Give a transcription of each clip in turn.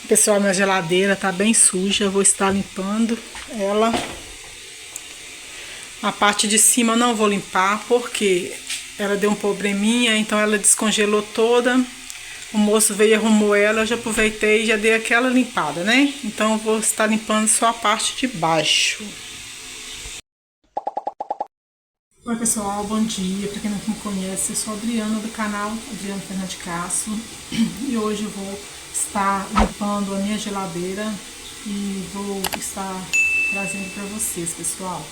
Pessoal, minha geladeira tá bem suja, eu vou estar limpando ela. A parte de cima eu não vou limpar porque ela deu um probleminha, então ela descongelou toda. O moço veio e arrumou ela, eu já aproveitei e já dei aquela limpada, né? Então eu vou estar limpando só a parte de baixo. Oi pessoal, bom dia. Para quem não me conhece, eu sou a Adriana do canal Adriana Fernandes de Castro. E hoje eu vou estar limpando a minha geladeira e vou estar trazendo para vocês, pessoal.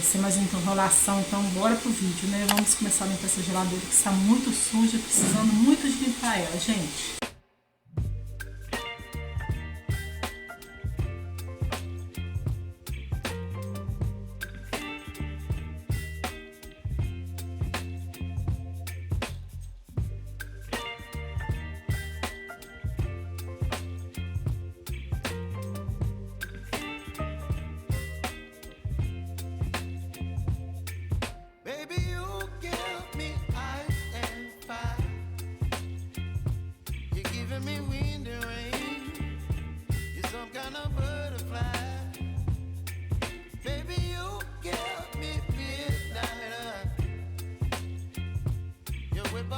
Sem mais enrolação, então bora pro vídeo, né? Vamos começar a limpar essa geladeira que está muito suja, precisando muito de limpar ela, gente.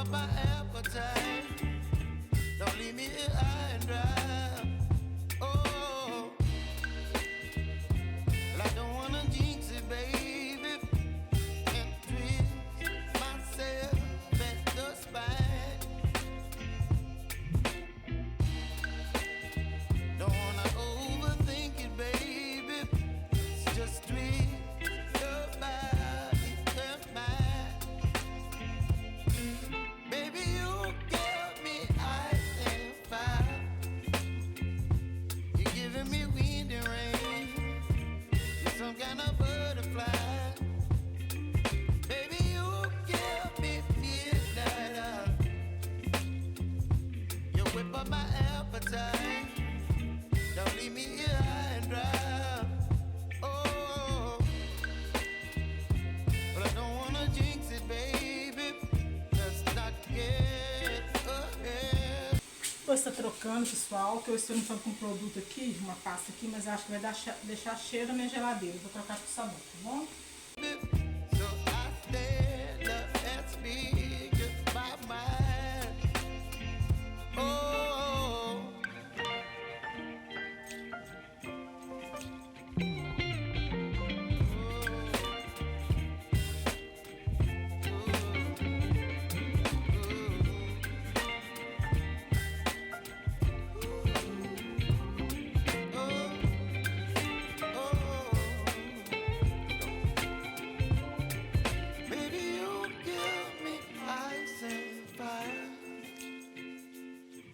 My appetite, don't leave me here high and dry. Oh, well, I don't wanna jinx it, baby, and twist myself at the spine. Don't wanna overthink it, baby. It's just twist your body and mine. Baby, you give me ice and fire. You're giving me wind and rain. You're some kind of butterfly. Baby, you give me midnight. You whip up my appetite. Don't leave me here high and dry. Oh, but I don't wanna jinx it, baby. Vou estar trocando, pessoal, que eu estou limpando com um produto aqui, uma pasta aqui, mas acho que vai deixar cheiro na minha geladeira. Vou trocar pro sabão, tá bom? So I stand up and speak my mind. Oh.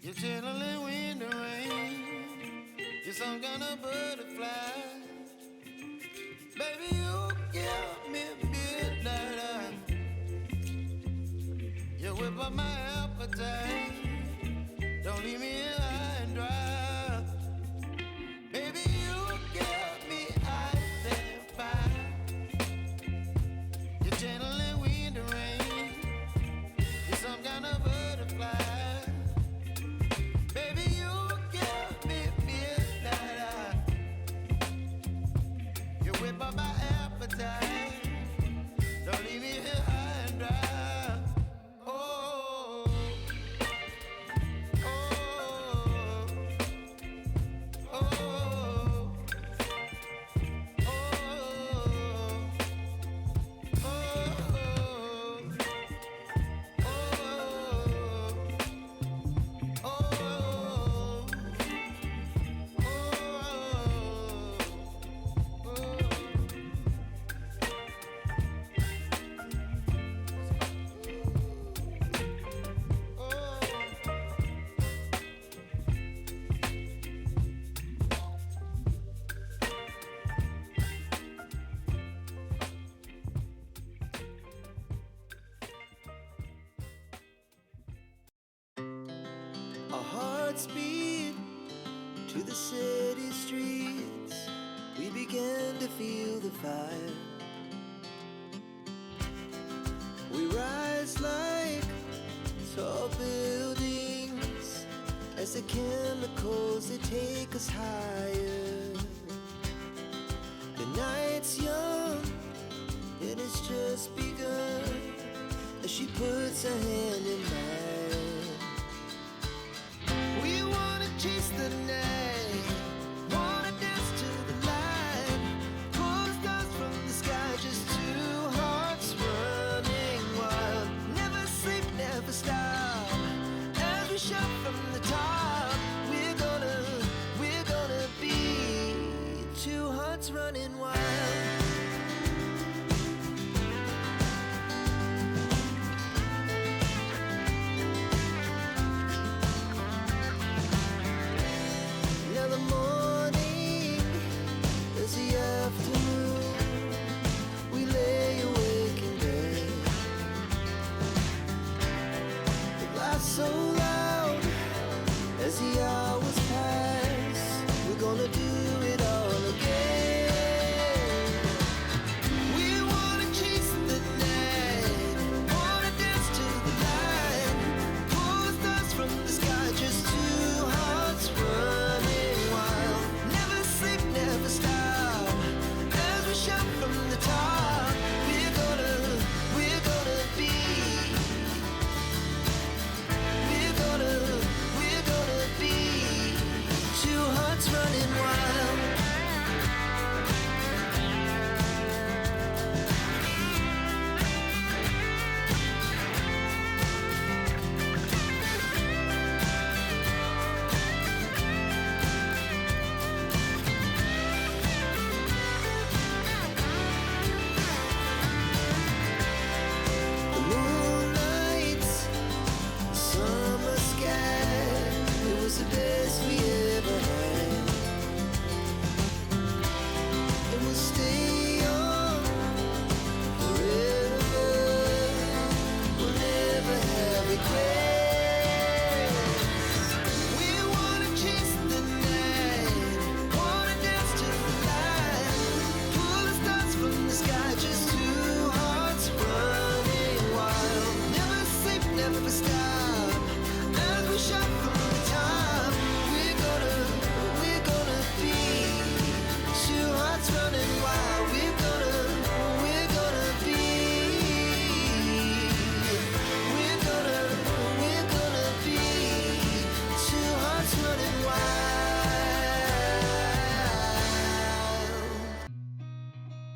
You're channeling wind and rain. You're some kind of butterfly. Baby, you give me midnight. You whip up my appetite. Don't leave me here high and dry. Baby, you give me ice and fire. You're channeling wind and rain. You're some kind of butterfly. Baby, you give me midnight. You whip up my appetite. Don't leave me here high and dry. Oh, oh, oh, oh, our hearts beat to the city streets. We began to feel the fire. We rise like tall buildings as the chemicals that take us higher. The night's young, and it's just begun, as she puts her hand in mine. We wanna chase the night, wanna dance to the light, pull the stars from the sky, just two hearts running wild. Never sleep, never stop, as we shout from the top. We're gonna be two hearts running wild. Now the morning is the afternoon. We lay awake in bed. The laughs so loud as the hours pass. We're gonna do it all again. We wanna chase the night, wanna dance to the light, pull the stars from the sky, just two hearts running wild. Never sleep, never stop, as we shout from the top. We're gonna be, we're gonna be two hearts running wild. The moonlight, summer sky, it was the best we ever had. And we'll stay young forever. We'll never have regrets. We wanna chase the night, wanna dance to the light, pull the stars from the sky, just two hearts running wild. Never sleep, never stop, as we shout from the top. We're gonna be two hearts running wild. We're gonna be, we're gonna be two hearts running wild.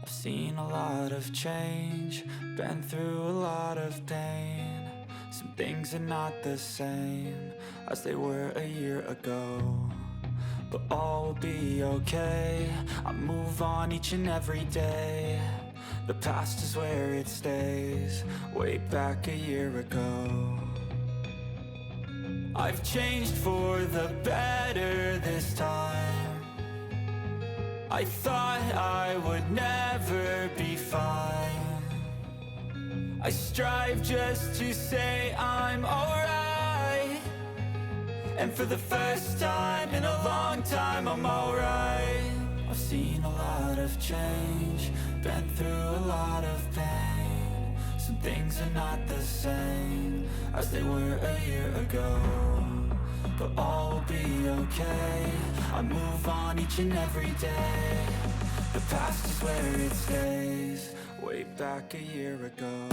I've seen a lot of change, been through a lot of pain. Some things are not the same as they were a year ago, but all will be okay. I move on each and every day. The past is where it stays, way back a year ago. I've changed for the better this time. I thought I would never be fine. I strive just to say I'm alright, and for the first time in a long time I'm alright. I've seen a lot of change, been through a lot of pain. Some things are not the same as they were a year ago, but all will be okay. I move on each and every day. The past is where it stays, way back a year ago.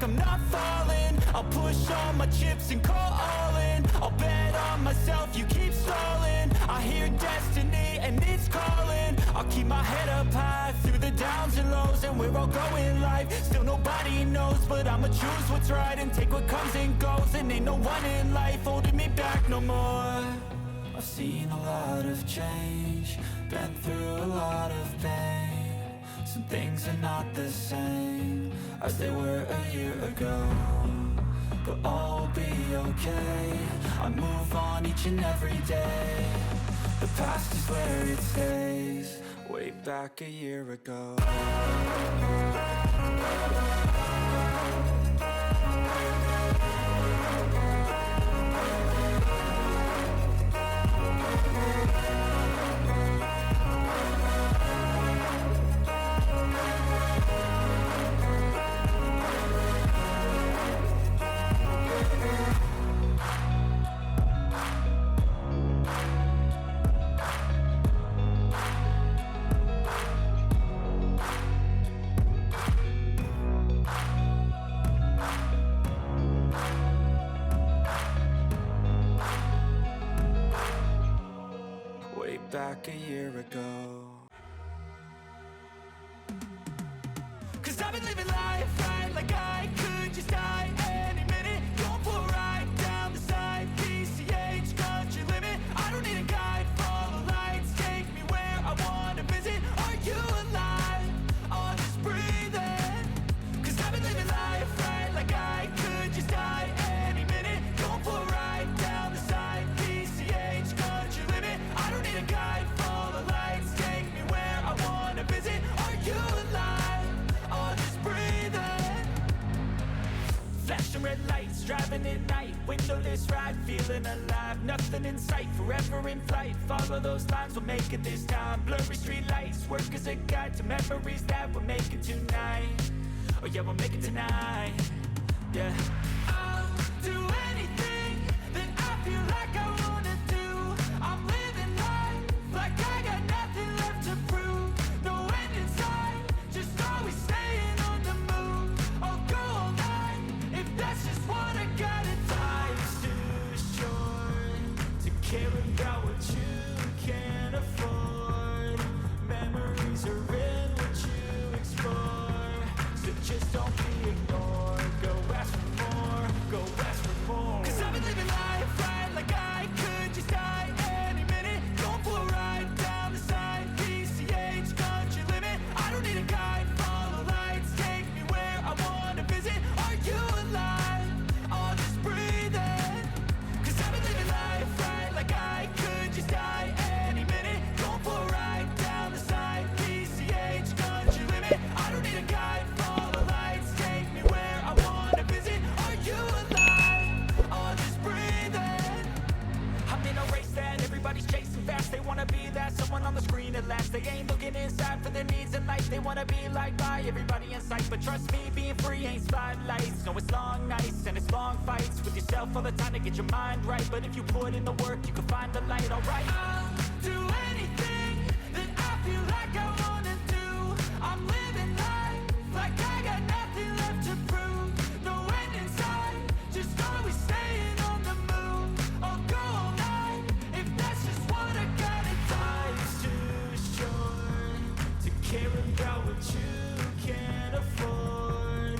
I'm not falling, I'll push all my chips and call all in. I'll bet on myself, you keep stalling. I hear destiny and it's calling. I'll keep my head up high through the downs and lows, and we're all going life. Still nobody knows, but I'ma choose what's right and take what comes and goes. And ain't no one in life holding me back no more. I've seen a lot of change, been through a lot of pain. Some things are not the same as they were a year ago, but all will be okay. I move on each and every day. The past is where it stays, way back a year ago. back a year ago. 'Cause I've been living life right like I could just die any minute. Going for a ride down the side, PCH country limit. I don't need a guide, follow lights, take me where I wanna visit. Are you alive? Or just breathing? 'Cause I've been living life right like I could just die any minute. Going for a ride down the side, PCH country limit. I don't need a guide, follow lights, take me where I wanna visit. Are you alive? Or just breathing? Flashing red lights, driving at night, windowless ride, feeling alive. Nothing in sight, forever in flight. Follow those lines, we'll make it this time. Blurry street lights, work as a guide to memories that we're making tonight. Oh yeah, we'll make it tonight. Yeah. I'll do anything that I feel like I wanna do. I'm living life like I got nothing left to prove. No end in sight, just always staying on the move. I'll go all night if that's just what I gotta do. Life's too short to care about what you can't afford. Memories are in what you explore, so just don't be ignored. Go ask for more, go ask for more. 'Cause I've been living life right like I could just die any minute. Going for a ride down the side, PCH country limit. I don't need a guide, follow lights, take me where I wanna visit. Are you alive? Or just breathing? 'Cause I've been living life right like I could just die any minute. Going for a ride down the side, PCH country limit. I don't need a guide, follow lights, take me where I wanna visit. Are you alive? Or just breathing? I'm in a race that everybody's chasing fast. They wanna be that someone on the screen at last. They ain't looking inside for their needs in life. They wanna be liked by everybody in sight. But trust me, being free ain't spotlights. No, it's long nights and it's long fights with yourself all the time to get your mind right. But if you put in the work, you can find the light, alright? I'll do anything that I feel like I wanna do. I'm living life like I got nothing left to prove. No end in sight, just always staying on the move. I'll go all night if that's just what I gotta do. Life's too short to care about what you can't afford.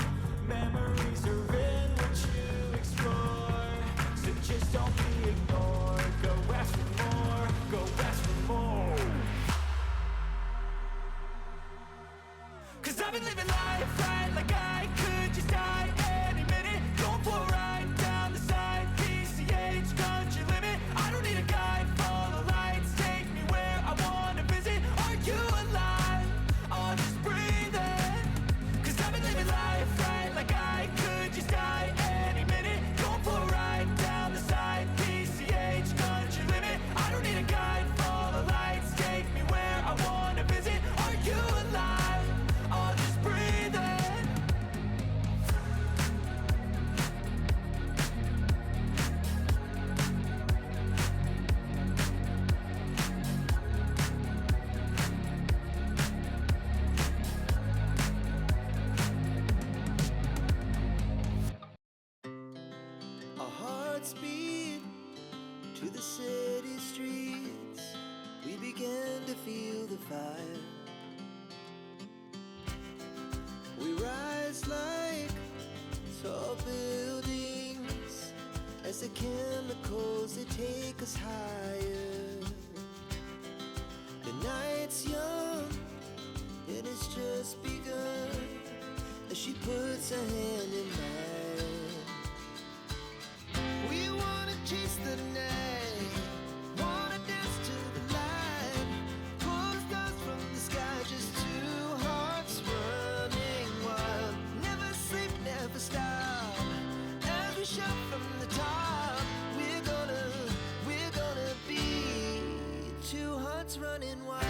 Memories are in what you explore, so just don't be ignored. Go ask for more, go ask for more. 'Cause I've been living life right like I could just die any minute. Going for a ride down the side, PCH country limit. I don't need a guide, follow lights, take me where I wanna visit. Are you alive? Or just breathing? 'Cause I've been living life right like I could just die any minute. Going for a ride down the side, PCH country limit. I don't need a guide, follow lights, take me where I wanna visit. Are you alive? Or just breathing? Our hearts beat to the city streets. We began to feel the fire. We rise like tall buildings as the chemicals they take us higher. The night's young and it's just begun as she puts her hand in mine. We wanna chase the night, wanna dance to the light. Pull the stars from the sky, just two hearts running wild. Never sleep, never stop. As we shout from the top, we're gonna be two hearts running wild.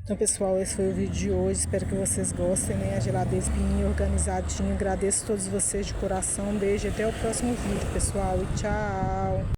Então, pessoal, esse foi o vídeo de hoje. Espero que vocês gostem, né? A geladeira bem organizadinha. Agradeço a todos vocês de coração. Um beijo e até o próximo vídeo, pessoal. E tchau!